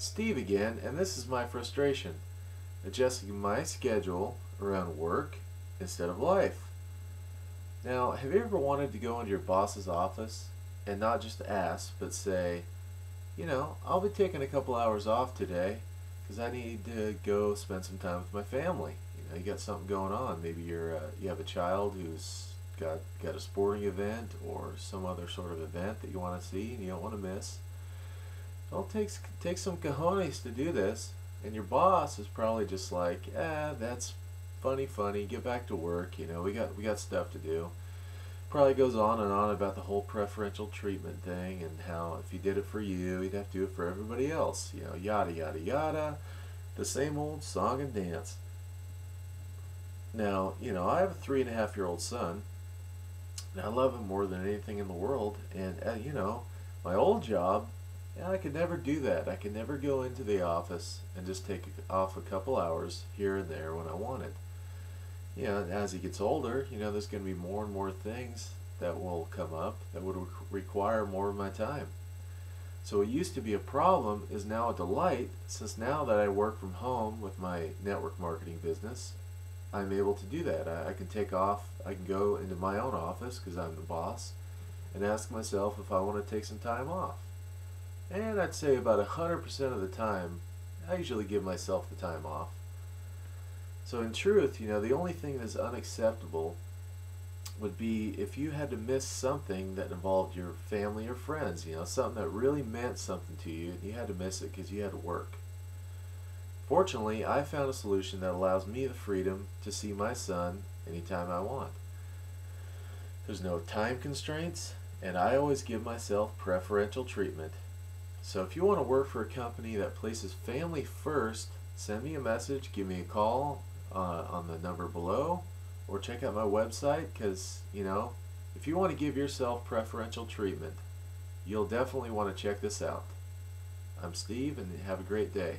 Steve again, and this is my frustration. Adjusting my schedule around work instead of life. Now, have you ever wanted to go into your boss's office and not just ask, but say, I'll be taking a couple hours off today because I need to go spend some time with my family. You got something going on. Maybe you have a child who's got a sporting event or some other sort of event that you want to see and you don't want to miss. Well, it takes some cojones to do this, and your boss is probably just like, that's funny. Get back to work. We got stuff to do. Probably goes on and on about the whole preferential treatment thing and how if he did it for you, he'd have to do it for everybody else. Yada yada yada. The same old song and dance. Now, I have a 3.5-year-old son. And I love him more than anything in the world. And my old job, I could never do that. I could never go into the office and just take off a couple hours here and there when I wanted. As he gets older, there's going to be more and more things that will come up that would require more of my time. So what used to be a problem is now a delight, since now that I work from home with my network marketing business, I'm able to do that. I can take off, I can go into my own office because I'm the boss and ask myself if I want to take some time off. And I'd say about 100% of the time, I usually give myself the time off. So in truth, the only thing that's unacceptable would be if you had to miss something that involved your family or friends, something that really meant something to you, and you had to miss it because you had to work. Fortunately, I found a solution that allows me the freedom to see my son anytime I want. There's no time constraints, and I always give myself preferential treatment. So if you want to work for a company that places family first, send me a message, give me a call on the number below, or check out my website, because if you want to give yourself preferential treatment, you'll definitely want to check this out. I'm Steve, and have a great day.